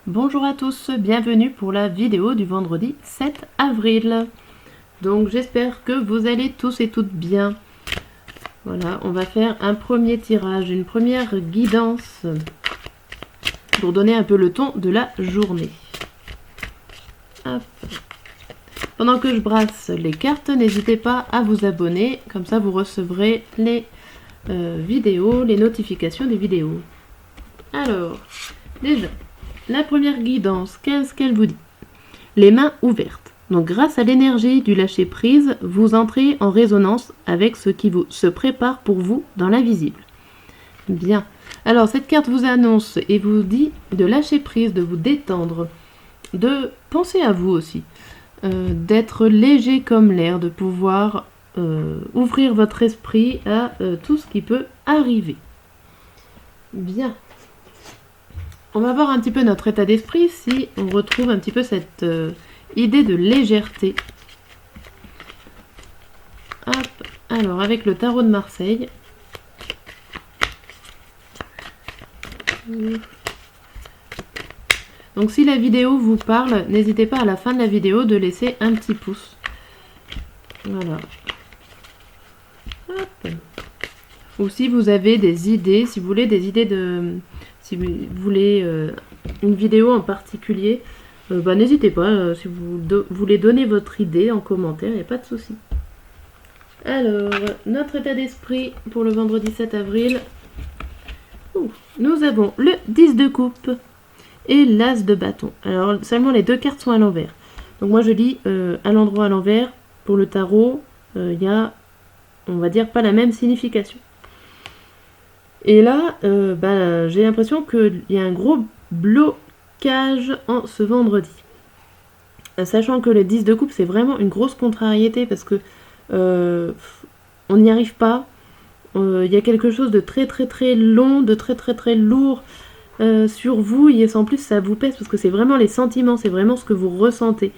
Bonjour à tous, bienvenue pour la vidéo du vendredi 7 avril. Donc j'espère que vous allez tous et toutes bien. Voilà, on va faire un premier tirage, une première guidance pour donner un peu le ton de la journée. Hop. Pendant que je brasse les cartes, n'hésitez pas à vous abonner, comme ça vous recevrez les vidéos, les notifications des vidéos. Alors, déjà, la première guidance, qu'est-ce qu'elle vous dit? Les mains ouvertes. Donc grâce à l'énergie du lâcher-prise, vous entrez en résonance avec ce qui se prépare pour vous dans l'invisible. Bien. Alors cette carte vous annonce et vous dit de lâcher prise, de vous détendre, de penser à vous aussi, d'être léger comme l'air, de pouvoir ouvrir votre esprit à tout ce qui peut arriver. Bien. On va voir un petit peu notre état d'esprit si on retrouve un petit peu cette idée de légèreté. Hop. Alors avec le tarot de Marseille. Donc si la vidéo vous parle, n'hésitez pas à la fin de la vidéo de laisser un petit pouce. Voilà. Hop. Ou si vous avez des idées, si vous voulez des idées de... Si vous voulez une vidéo en particulier, n'hésitez pas, si vous voulez donner votre idée en commentaire, il n'y a pas de souci. Alors, notre état d'esprit pour le vendredi 7 avril. Nous avons le 10 de coupe et l'as de bâton. Alors, seulement les deux cartes sont à l'envers. Donc moi je lis à l'endroit à l'envers. Pour le tarot, il y a, on va dire, pas la même signification. Et là, j'ai l'impression qu'il y a un gros blocage en ce vendredi. Sachant que le 10 de coupe, c'est vraiment une grosse contrariété parce que on n'y arrive pas. Il y a quelque chose de très très très long, de très très très lourd sur vous. Et en plus, ça vous pèse parce que c'est vraiment les sentiments, c'est vraiment ce que vous ressentez.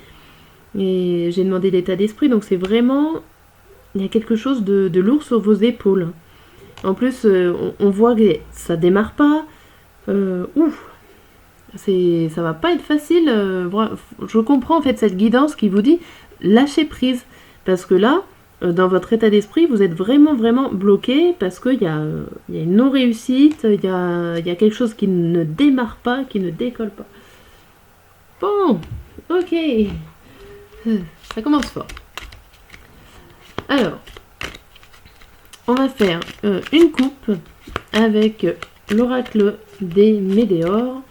Et j'ai demandé l'état d'esprit, donc c'est vraiment... Il y a quelque chose de lourd sur vos épaules. En plus, on voit que ça démarre pas. Ça va pas être facile. Je comprends en fait cette guidance qui vous dit lâcher prise. Parce que là, dans votre état d'esprit, vous êtes vraiment vraiment bloqué parce qu'il y a une non-réussite, il y a quelque chose qui ne démarre pas, qui ne décolle pas. Bon, ok. Ça commence fort. Alors, on va faire une coupe avec l'oracle des météores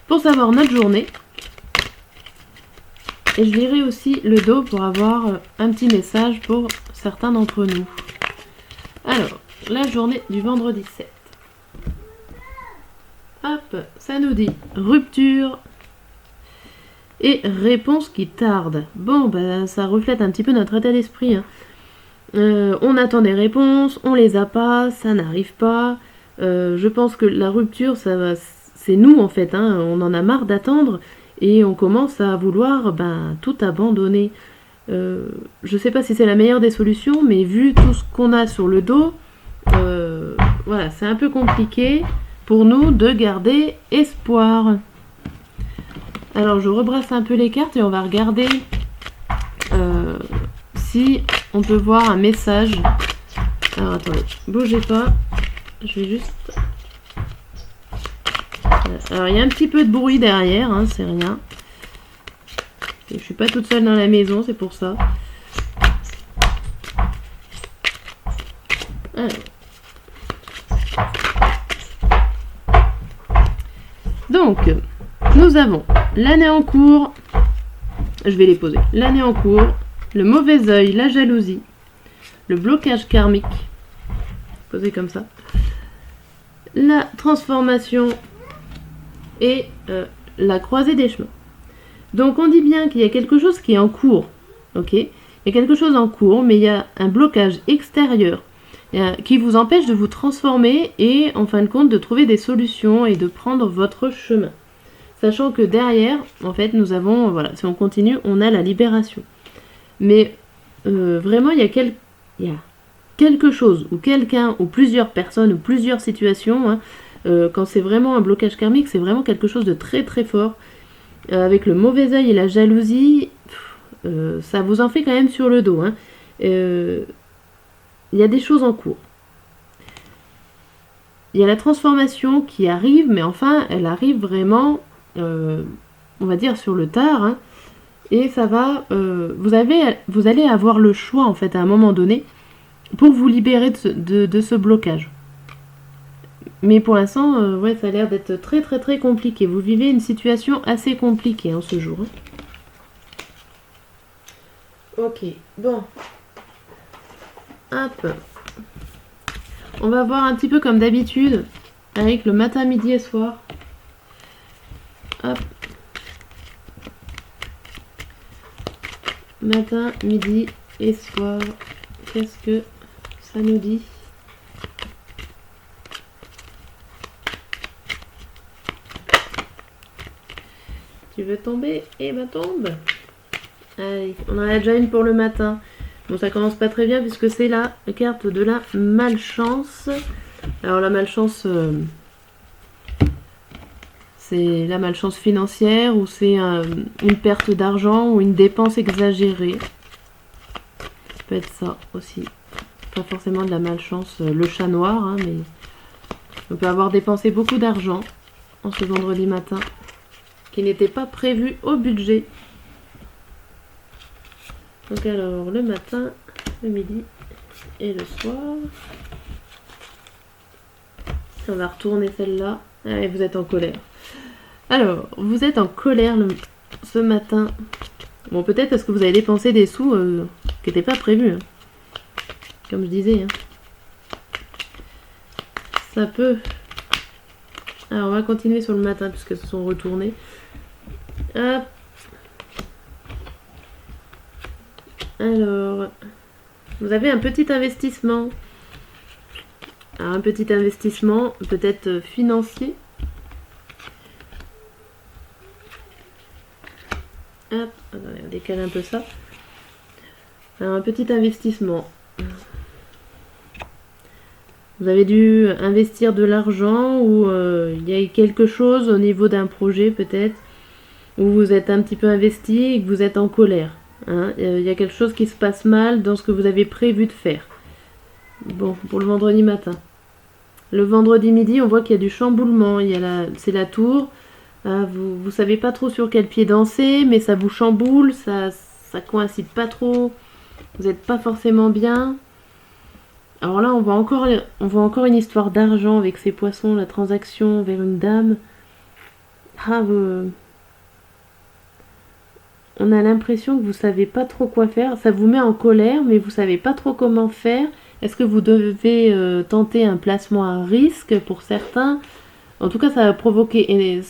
pour savoir notre journée. Et je lirai aussi le dos pour avoir un petit message pour certains d'entre nous. Alors, la journée du vendredi 7. Hop, ça nous dit rupture et réponse qui tarde. Bon, ça reflète un petit peu notre état d'esprit, hein. On attend des réponses, on les a pas, ça n'arrive pas. Je pense que la rupture, c'est nous en fait, hein, on en a marre d'attendre et on commence à vouloir tout abandonner. Je sais pas si c'est la meilleure des solutions, mais vu tout ce qu'on a sur le dos, voilà, c'est un peu compliqué pour nous de garder espoir. Alors je rebrasse un peu les cartes et on va regarder si on peut voir un message. Alors attendez, bougez pas. Je vais juste... Alors il y a un petit peu de bruit derrière, hein, c'est rien. Et je suis pas toute seule dans la maison, c'est pour ça. Alors. Donc, nous avons l'année en cours. Je vais les poser. L'année en cours, le mauvais œil, la jalousie, le blocage karmique, posé comme ça, la transformation et la croisée des chemins. Donc on dit bien qu'il y a quelque chose qui est en cours, ok? Il y a quelque chose en cours, mais il y a un blocage extérieur qui vous empêche de vous transformer et en fin de compte de trouver des solutions et de prendre votre chemin. Sachant que derrière, en fait, nous avons, voilà, si on continue, on a la libération. Mais vraiment, il y a quelque chose, ou quelqu'un, ou plusieurs personnes, ou plusieurs situations, hein, Quand c'est vraiment un blocage karmique, c'est vraiment quelque chose de très très fort. Avec le mauvais œil et la jalousie, ça vous en fait quand même sur le dos. Hein. Il y a des choses en cours. Il y a la transformation qui arrive, mais enfin, elle arrive vraiment, on va dire, sur le tard. Hein, et ça va, vous allez avoir le choix, en fait, à un moment donné, pour vous libérer de ce blocage. Mais pour l'instant, ouais, ça a l'air d'être très très très compliqué. Vous vivez une situation assez compliquée en ce jour. Hein. Ok, bon. Hop. On va voir un petit peu comme d'habitude, avec le matin, midi et soir. Hop. Matin, midi et soir. Qu'est-ce que ça nous dit ? Tu veux tomber ? Eh ben tombe. Allez, on en a déjà une pour le matin. Bon, ça commence pas très bien puisque c'est la carte de la malchance. Alors la malchance, c'est la malchance financière ou c'est une perte d'argent ou une dépense exagérée. Ça peut être ça aussi. Pas forcément de la malchance, le chat noir, hein, mais on peut avoir dépensé beaucoup d'argent en ce vendredi matin qui n'était pas prévu au budget. Donc alors le matin, le midi et le soir. On va retourner celle-là. Allez, vous êtes en colère. Alors, vous êtes en colère ce matin. Bon, peut-être parce que vous avez dépensé des sous qui n'étaient pas prévus. Hein. Comme je disais. Hein. Ça peut. Alors, on va continuer sur le matin puisqu'elles se sont retournées. Hop. Alors, vous avez un petit investissement. Alors, un petit investissement, peut-être financier. Hop, attendez, on décale un peu ça. Alors, un petit investissement. Vous avez dû investir de l'argent ou il y a quelque chose au niveau d'un projet peut-être où vous êtes un petit peu investi et que vous êtes en colère. Hein. Il y a quelque chose qui se passe mal dans ce que vous avez prévu de faire. Bon, pour le vendredi matin. Le vendredi midi, on voit qu'il y a du chamboulement. C'est la tour. Vous savez pas trop sur quel pied danser, mais ça vous chamboule, ça coïncide pas trop. Vous n'êtes pas forcément bien. Alors là, on voit encore une histoire d'argent avec ces poissons, la transaction vers une dame. On a l'impression que vous savez pas trop quoi faire. Ça vous met en colère, mais vous savez pas trop comment faire. Est-ce que vous devez tenter un placement à risque pour certains ? En tout cas, ça va provoquer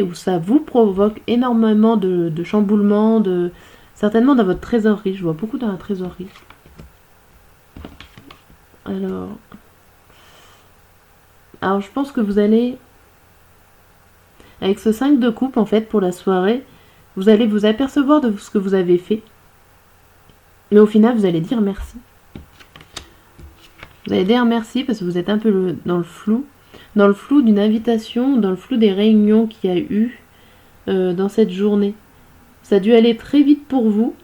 ou ça vous provoque énormément de chamboulements, certainement dans votre trésorerie. Je vois beaucoup dans la trésorerie. Alors je pense que vous allez, avec ce 5 de coupe en fait pour la soirée, vous allez vous apercevoir de ce que vous avez fait. Mais au final, vous allez dire merci. Vous allez dire merci parce que vous êtes un peu dans le flou. Dans le flou d'une invitation, dans le flou des réunions qu'il y a eu dans cette journée. Ça a dû aller très vite pour vous.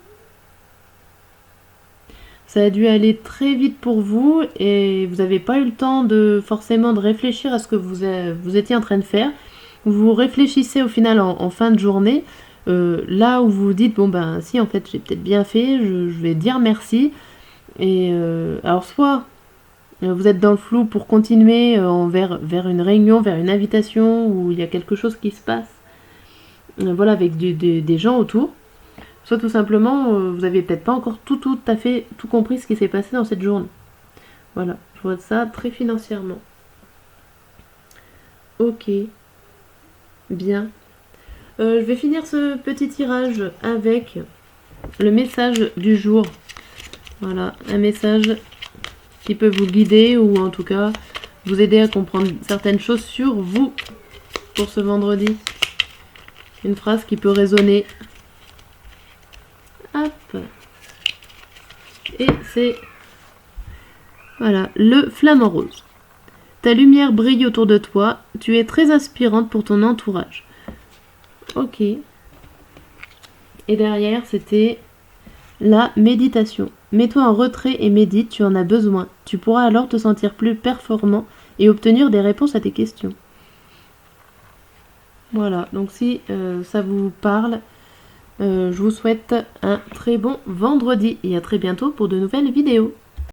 Ça a dû aller très vite pour vous et vous n'avez pas eu le temps forcément de réfléchir à ce que vous étiez en train de faire. Vous réfléchissez au final en fin de journée, là où vous vous dites, bon ben si en fait j'ai peut-être bien fait, je vais dire merci. Et alors soit vous êtes dans le flou pour continuer vers une réunion, vers une invitation où il y a quelque chose qui se passe, voilà, avec des gens autour. Soit tout simplement, vous n'avez peut-être pas encore tout à fait tout compris ce qui s'est passé dans cette journée. Voilà, je vois ça très financièrement. Ok, bien. Je vais finir ce petit tirage avec le message du jour. Voilà, un message qui peut vous guider ou en tout cas vous aider à comprendre certaines choses sur vous pour ce vendredi. Une phrase qui peut résonner. Hop. Et c'est, voilà, le flamant rose. Ta lumière brille autour de toi. Tu es très inspirante pour ton entourage. Ok. Et derrière, c'était la méditation. Mets-toi en retrait et médite, tu en as besoin. Tu pourras alors te sentir plus performant et obtenir des réponses à tes questions. Voilà, donc si ça vous parle, je vous souhaite un très bon vendredi et à très bientôt pour de nouvelles vidéos.